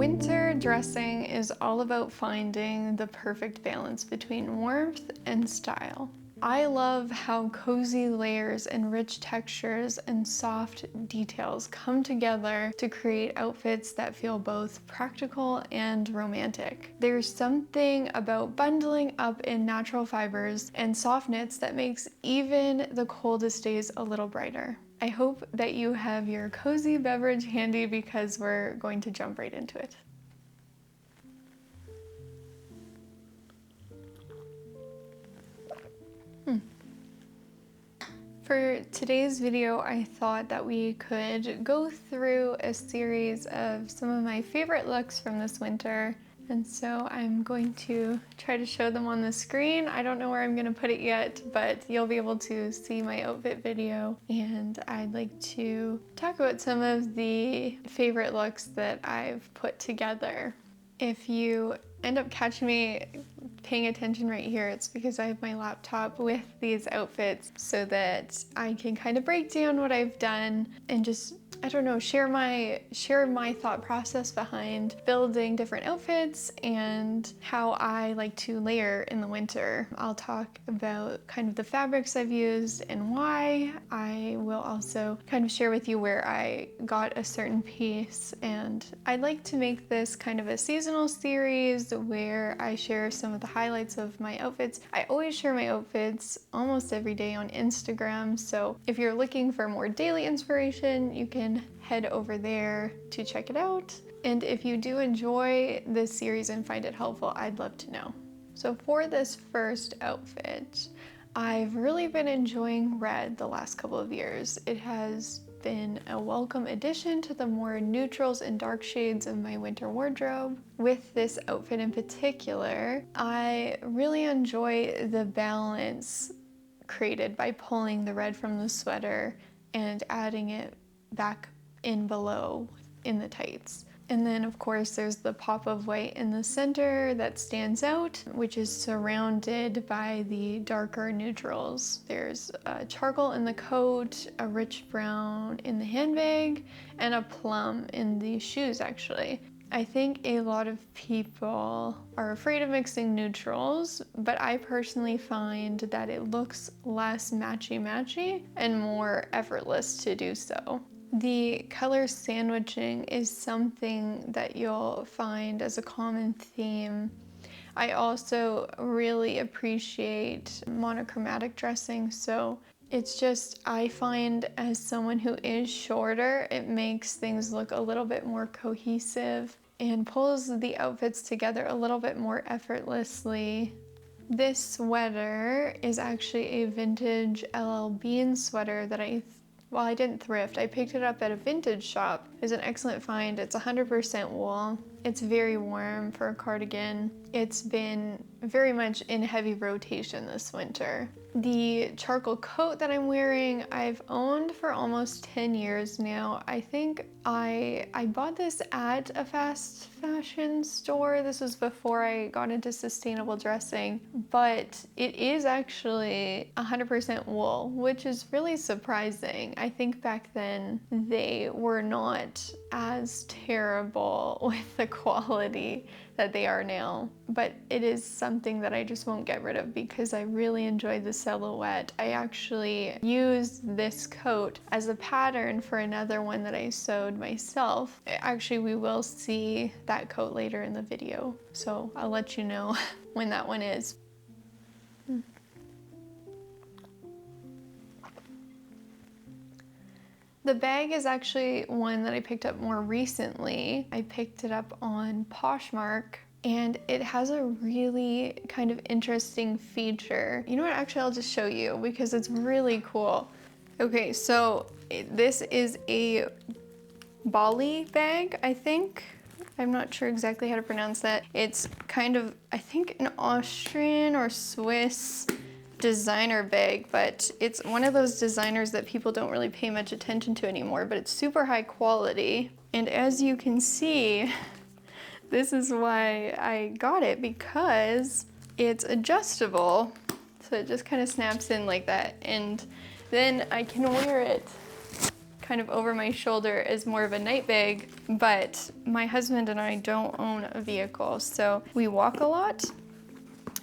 Winter dressing is all about finding the perfect balance between warmth and style. I love how cozy layers and rich textures and soft details come together to create outfits that feel both practical and romantic. There's something about bundling up in natural fibers and soft knits that makes even the coldest days a little brighter. I hope that you have your cozy beverage handy because we're going to jump right into it. For today's video, I thought that we could go through a series of some of my favorite looks from this winter. And so I'm going to try to show them on the screen. I don't know where I'm gonna put it yet, but you'll be able to see my outfit video. And I'd like to talk about some of the favorite looks that I've put together. If you end up catching me paying attention right here, it's because I have my laptop with these outfits so that I can kind of break down what I've done and just, I don't know, share my thought process behind building different outfits and how I like to layer in the winter. I'll talk about kind of the fabrics I've used and why. I will also kind of share with you where I got a certain piece, and I'd like to make this kind of a seasonal series where I share some of the highlights of my outfits. I always share my outfits almost every day on Instagram, so if you're looking for more daily inspiration, you can head over there to check it out. And if you do enjoy this series and find it helpful, I'd love to know. So for this first outfit, I've really been enjoying red the last couple of years. It has been a welcome addition to the more neutrals and dark shades of my winter wardrobe. With this outfit in particular, I really enjoy the balance created by pulling the red from the sweater and adding it back in below in the tights. And then of course there's the pop of white in the center that stands out, which is surrounded by the darker neutrals. There's a charcoal in the coat, a rich brown in the handbag, and a plum in the shoes actually. I think a lot of people are afraid of mixing neutrals, but I personally find that it looks less matchy-matchy and more effortless to do so. The color sandwiching is something that you'll find as a common theme. I also really appreciate monochromatic dressing, so it's just, I find as someone who is shorter, it makes things look a little bit more cohesive and pulls the outfits together a little bit more effortlessly. This sweater is actually a vintage LL Bean sweater that I didn't thrift. I picked it up at a vintage shop. It was an excellent find. It's 100% wool. It's very warm for a cardigan. It's been very much in heavy rotation this winter. The charcoal coat that I'm wearing, I've owned for almost 10 years now. I think I bought this at a fast fashion store. This was before I got into sustainable dressing, but it is actually 100% wool, which is really surprising. I think back then they were not as terrible with the quality that they are now, but it is something that I just won't get rid of because I really enjoy the silhouette. I actually used this coat as a pattern for another one that I sewed myself. Actually, we will see that coat later in the video, so I'll let you know when that one is. The bag is actually one that I picked up more recently. I picked it up on Poshmark, and it has a really kind of interesting feature. You know what, actually I'll just show you because it's really cool. Okay, so this is a Bali bag, I think. I'm not sure exactly how to pronounce that. It's kind of, I think, an Austrian or Swiss designer bag, but it's one of those designers that people don't really pay much attention to anymore, but it's super high quality. And as you can see, this is why I got it, because it's adjustable. So it just kind of snaps in like that, and then I can wear it kind of over my shoulder is more of a night bag, but my husband and I don't own a vehicle, so we walk a lot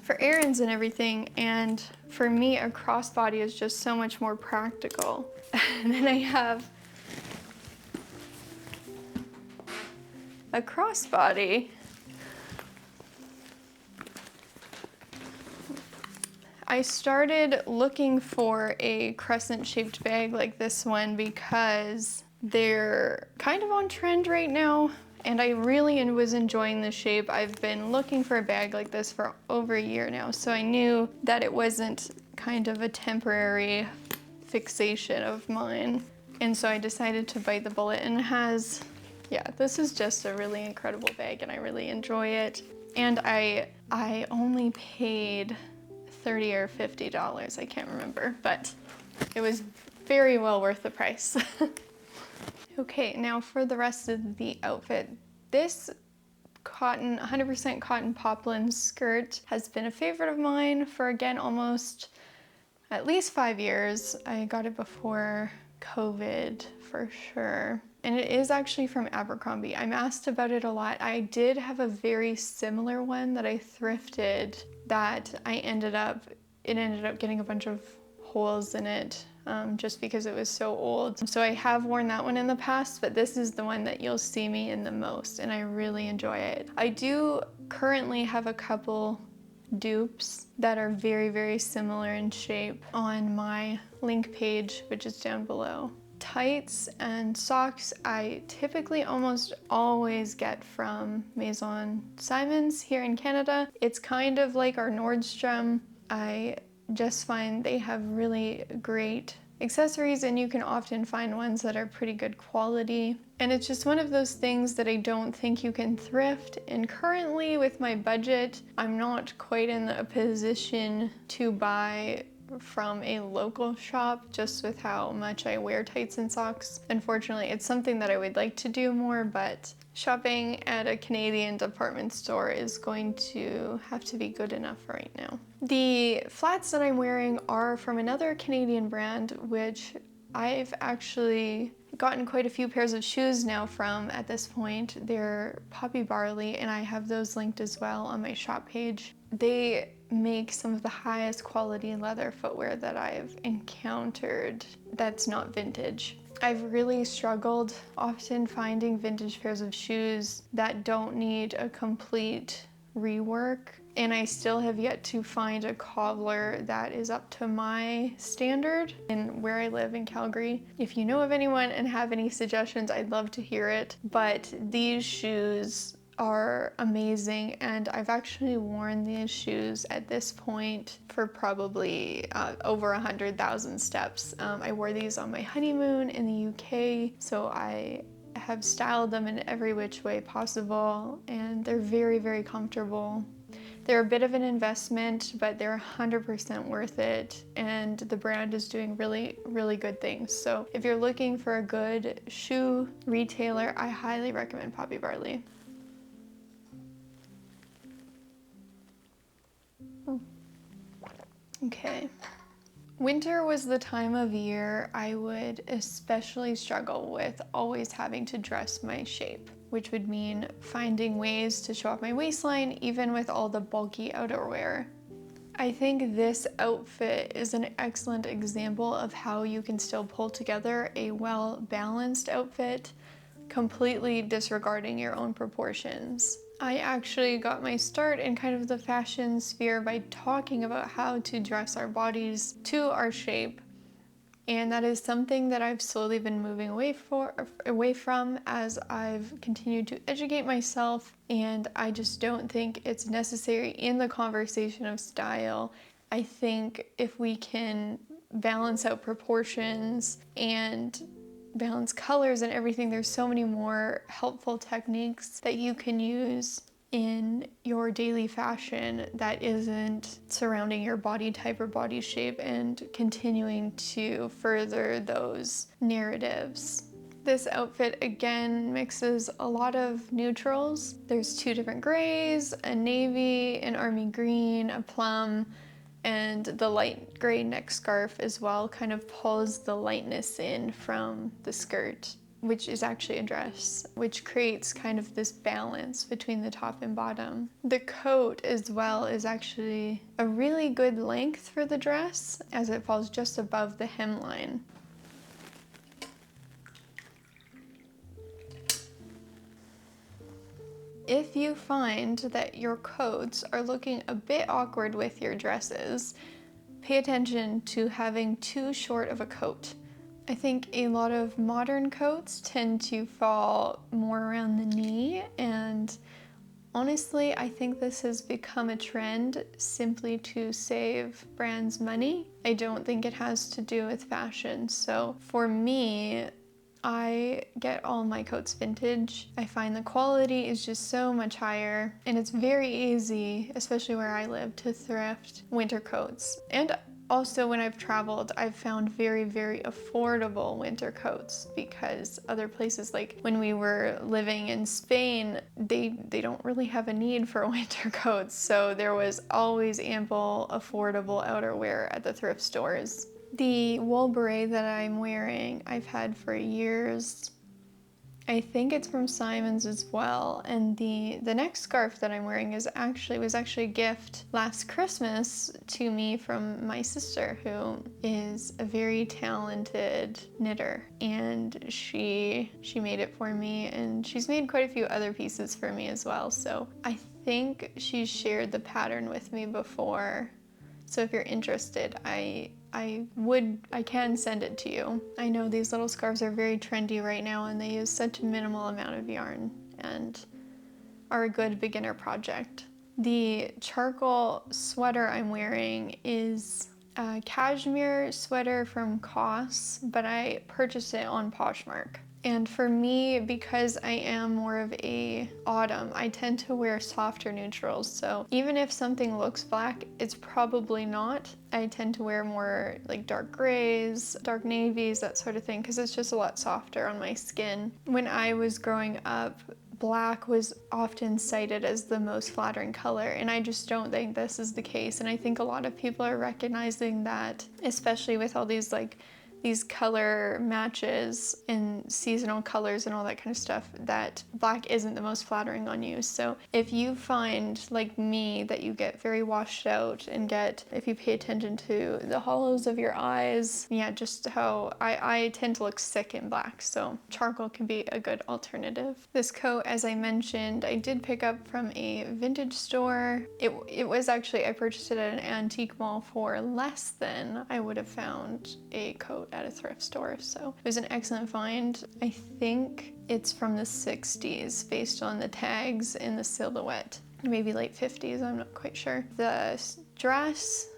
for errands and everything, and for me a crossbody is just so much more practical. And then I have a crossbody. I started looking for a crescent-shaped bag like this one because they're kind of on trend right now, and I really was enjoying the shape. I've been looking for a bag like this for over a year now, so I knew that it wasn't kind of a temporary fixation of mine. And so I decided to bite the bullet, and it has, yeah, this is just a really incredible bag and I really enjoy it. And I only paid $30 or $50, I can't remember, but it was very well worth the price. Okay, now for the rest of the outfit. This cotton, 100% cotton poplin skirt has been a favorite of mine for, again, almost at least 5 years. I got it before COVID for sure. And it is actually from Abercrombie. I'm asked about it a lot. I did have a very similar one that I thrifted that it ended up getting a bunch of holes in it just because it was so old. So I have worn that one in the past, but this is the one that you'll see me in the most, and I really enjoy it. I do currently have a couple dupes that are very, very similar in shape on my link page, which is down below. Tights and socks I typically almost always get from Maison Simons here in Canada. It's kind of like our Nordstrom. I just find they have really great accessories, and you can often find ones that are pretty good quality. And it's just one of those things that I don't think you can thrift. And currently with my budget, I'm not quite in a position to buy from a local shop just with how much I wear tights and socks. Unfortunately, it's something that I would like to do more, but shopping at a Canadian department store is going to have to be good enough right now. The flats that I'm wearing are from another Canadian brand, which I've actually gotten quite a few pairs of shoes now from at this point. They're Poppy Barley, and I have those linked as well on my shop page. They make some of the highest quality leather footwear that I've encountered that's not vintage. I've really struggled often finding vintage pairs of shoes that don't need a complete rework, and I still have yet to find a cobbler that is up to my standard in where I live in Calgary. If you know of anyone and have any suggestions, I'd love to hear it. But these shoes are amazing, and I've actually worn these shoes at this point for probably over 100,000 steps. I wore these on my honeymoon in the UK, so I have styled them in every which way possible, and they're very, very comfortable. They're a bit of an investment, but they're 100% worth it, and the brand is doing really, really good things. So if you're looking for a good shoe retailer, I highly recommend Poppy Barley. Okay. Winter was the time of year I would especially struggle with always having to dress my shape, which would mean finding ways to show off my waistline even with all the bulky outerwear. I think this outfit is an excellent example of how you can still pull together a well-balanced outfit, completely disregarding your own proportions. I actually got my start in kind of the fashion sphere by talking about how to dress our bodies to our shape. And that is something that I've slowly been moving away from as I've continued to educate myself, and I just don't think it's necessary in the conversation of style. I think if we can balance out proportions and balance colors and everything, there's so many more helpful techniques that you can use in your daily fashion that isn't surrounding your body type or body shape and continuing to further those narratives. This outfit again mixes a lot of neutrals. There's two different grays, a navy, an army green, a plum, And the light gray neck scarf as well kind of pulls the lightness in from the skirt, which is actually a dress, which creates kind of this balance between the top and bottom. The coat as well is actually a really good length for the dress, as it falls just above the hemline. If you find that your coats are looking a bit awkward with your dresses, pay attention to having too short of a coat. I think a lot of modern coats tend to fall more around the knee, and honestly, I think this has become a trend simply to save brands money. I don't think it has to do with fashion. So for me, I get all my coats vintage. I find the quality is just so much higher, and it's very easy, especially where I live, to thrift winter coats. And also when I've traveled, I've found very, very affordable winter coats, because other places, like when we were living in Spain, they don't really have a need for winter coats. So there was always ample affordable outerwear at the thrift stores. The wool beret that I'm wearing, I've had for years. I think it's from Simon's as well. And the neck scarf that I'm wearing was actually a gift last Christmas to me from my sister, who is a very talented knitter. And she made it for me, and she's made quite a few other pieces for me as well. So I think she's shared the pattern with me before. So if you're interested, I can send it to you. I know these little scarves are very trendy right now, and they use such a minimal amount of yarn and are a good beginner project. The charcoal sweater I'm wearing is a cashmere sweater from COS, but I purchased it on Poshmark. And for me, because I am more of a autumn, I tend to wear softer neutrals. So even if something looks black, it's probably not. I tend to wear more like dark grays, dark navies, that sort of thing, because it's just a lot softer on my skin. When I was growing up, black was often cited as the most flattering color, and I just don't think this is the case. And I think a lot of people are recognizing that, especially with all these color matches and seasonal colors and all that kind of stuff, that black isn't the most flattering on you. So if you find, like me, that you get very washed out and if you pay attention to the hollows of your eyes, yeah, just how I tend to look sick in black, so charcoal can be a good alternative. This coat, as I mentioned, I did pick up from a vintage store. It was actually, I purchased it at an antique mall for less than I would have found a coat at a thrift store, so it was an excellent find. I think it's from the 60s based on the tags and the silhouette, maybe late 50s, I'm not quite sure. The dress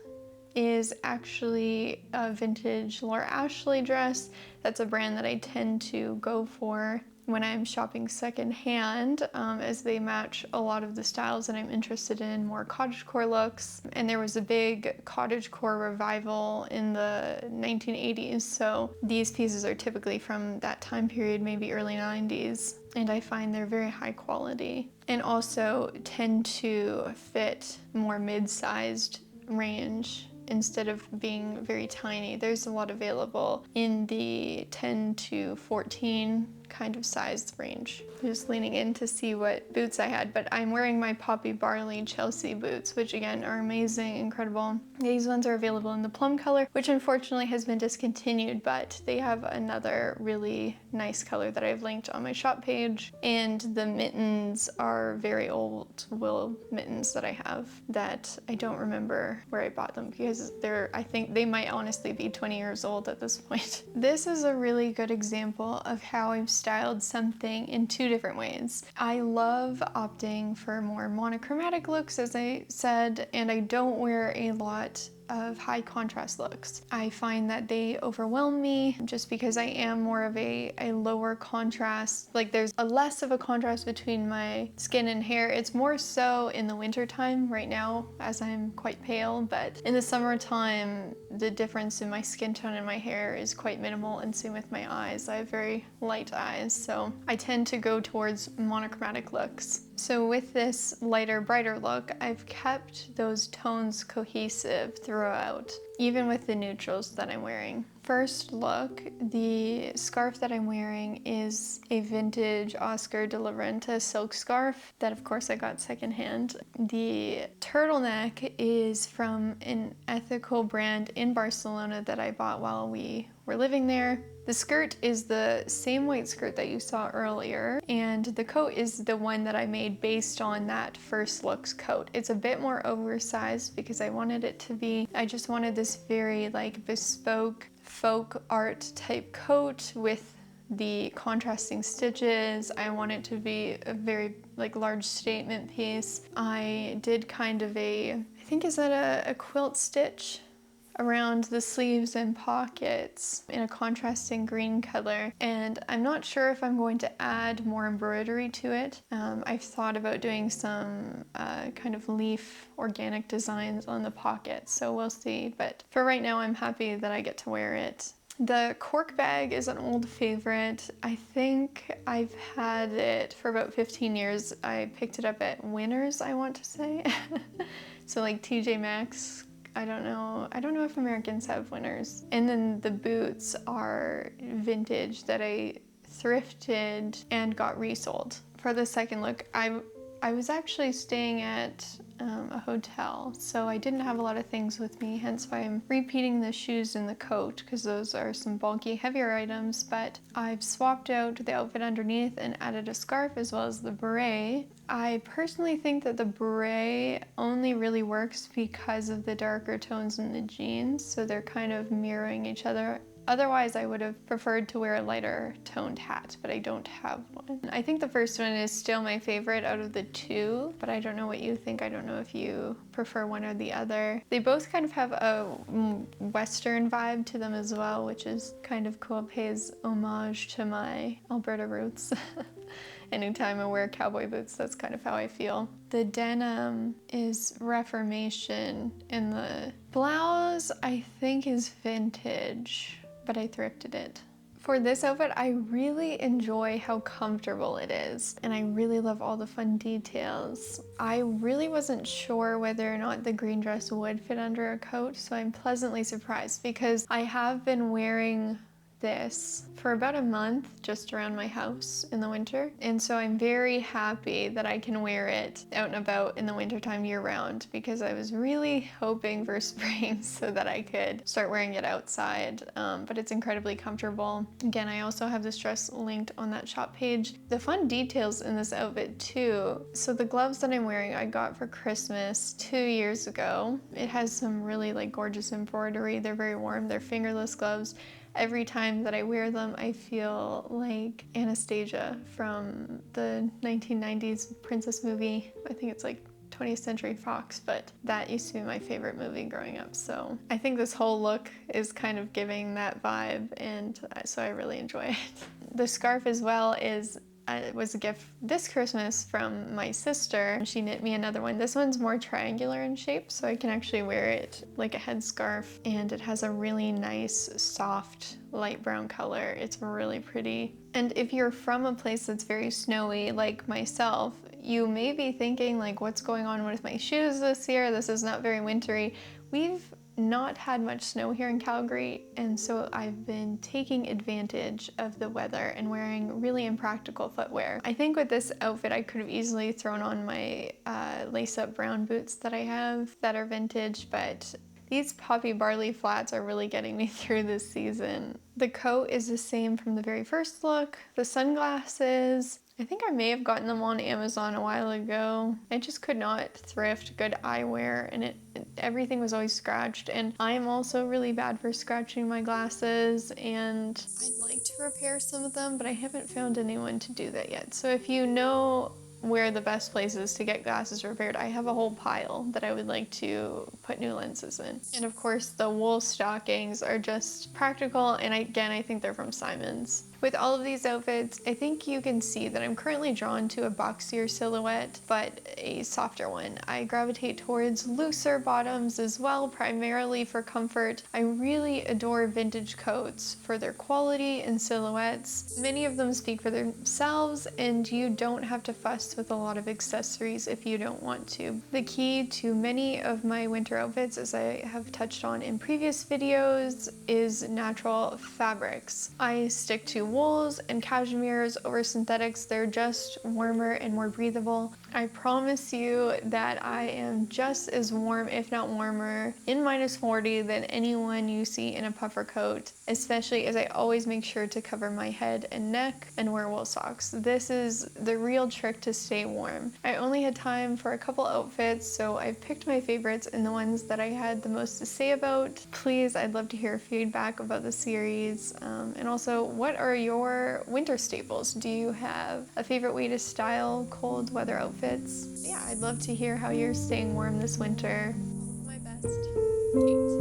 is actually a vintage Laura Ashley dress. That's a brand that I tend to go for when I'm shopping secondhand, as they match a lot of the styles that I'm interested in, more cottagecore looks. And there was a big cottagecore revival in the 1980s, so these pieces are typically from that time period, maybe early 90s. And I find they're very high quality, and also tend to fit more mid-sized range instead of being very tiny. There's a lot available in the 10 to 14 kind of size range. I'm just leaning in to see what boots I had, but I'm wearing my Poppy Barley Chelsea boots, which again are amazing, incredible. These ones are available in the plum color, which unfortunately has been discontinued, but they have another really nice color that I've linked on my shop page. And the mittens are very old wool mittens that I have that I don't remember where I bought them, because I think they might honestly be 20 years old at this point. This is a really good example of how I've styled something in two different ways. I love opting for more monochromatic looks, as I said, and I don't wear a lot of high contrast looks. I find that they overwhelm me just because I am more of a lower contrast. Like, there's a less of a contrast between my skin and hair. It's more so in the winter time right now, as I'm quite pale, but in the summertime the difference in my skin tone and my hair is quite minimal, and same with my eyes. I have very light eyes, so I tend to go towards monochromatic looks. So with this lighter, brighter look, I've kept those tones cohesive throughout, even with the neutrals that I'm wearing. First look, the scarf that I'm wearing is a vintage Oscar de la Renta silk scarf that of course I got secondhand. The turtleneck is from an ethical brand in Barcelona that I bought while we were living there. The skirt is the same white skirt that you saw earlier, and the coat is the one that I made based on that first looks coat. It's a bit more oversized because I wanted it to be, I just wanted this very like bespoke folk art type coat with the contrasting stitches. I want it to be a very like large statement piece. I did kind of I think is that a quilt stitch around the sleeves and pockets in a contrasting green color, and I'm not sure if I'm going to add more embroidery to it. I've thought about doing some kind of leaf organic designs on the pockets, so we'll see, but for right now I'm happy that I get to wear it. The cork bag is an old favorite. I think I've had it for about 15 years. I picked it up at Winners, I want to say. So like TJ Maxx. I don't know if Americans have Winners. And then the boots are vintage that I thrifted and got resold. For the second look, I was actually staying at a hotel, so I didn't have a lot of things with me, hence why I'm repeating the shoes and the coat, because those are some bulky, heavier items, but I've swapped out the outfit underneath and added a scarf as well as the beret. I personally think that the beret only really works because of the darker tones in the jeans, so they're kind of mirroring each other. Otherwise, I would have preferred to wear a lighter toned hat, but I don't have one. I think the first one is still my favorite out of the two, but I don't know what you think. I don't know if you prefer one or the other. They both kind of have a Western vibe to them as well, which is kind of cool. It pays homage to my Alberta roots. Anytime I wear cowboy boots, that's kind of how I feel. The denim is Reformation, and the blouse I think is vintage, but I thrifted it. For this outfit, I really enjoy how comfortable it is, and I really love all the fun details. I really wasn't sure whether or not the green dress would fit under a coat, so I'm pleasantly surprised because I have been wearing this for about a month just around my house in the winter, and so I'm very happy that I can wear it out and about in the wintertime year round, because I was really hoping for spring so that I could start wearing it outside, but it's incredibly comfortable. Again, I also have this dress linked on that shop page. The fun details in this outfit too, so the gloves that I'm wearing I got for Christmas 2 years ago. It has some really like gorgeous embroidery. They're very warm. They're fingerless gloves. Every time that I wear them, I feel like Anastasia from the 1990s princess movie. I think it's like 20th Century Fox, but that used to be my favorite movie growing up. So I think this whole look is kind of giving that vibe, and so I really enjoy it. The scarf as well it was a gift this Christmas from my sister. She knit me another one. This one's more triangular in shape, so I can actually wear it like a headscarf, and it has a really nice, soft, light brown color. It's really pretty. And if you're from a place that's very snowy, like myself, you may be thinking like, what's going on with my shoes this year? This is not very wintry. We've not had much snow here in Calgary, and so I've been taking advantage of the weather and wearing really impractical footwear. I think with this outfit I could have easily thrown on my lace-up brown boots that I have that are vintage, but these poppy barley flats are really getting me through this season. The coat is the same from the very first look. The sunglasses, I think I may have gotten them on Amazon a while ago. I just could not thrift good eyewear, and everything was always scratched, and I am also really bad for scratching my glasses, and I'd like to repair some of them, but I haven't found anyone to do that yet. So if you know where the best places to get glasses repaired, I have a whole pile that I would like to put new lenses in. And of course the wool stockings are just practical, and again I think they're from Simon's. With all of these outfits, I think you can see that I'm currently drawn to a boxier silhouette, but a softer one. I gravitate towards looser bottoms as well, primarily for comfort. I really adore vintage coats for their quality and silhouettes. Many of them speak for themselves, and you don't have to fuss with a lot of accessories if you don't want to. The key to many of my winter outfits, as I have touched on in previous videos, is natural fabrics. I stick to wools and cashmeres over synthetics. They're just warmer and more breathable. I promise you that I am just as warm, if not warmer, in -40 than anyone you see in a puffer coat, especially as I always make sure to cover my head and neck and wear wool socks. This is the real trick to stay warm. I only had time for a couple outfits, so I picked my favorites and the ones that I had the most to say about. Please, I'd love to hear feedback about the series, and also, what are your winter staples? Do you have a favorite way to style cold weather outfits? Yeah, I'd love to hear how you're staying warm this winter. All of my best, Kate.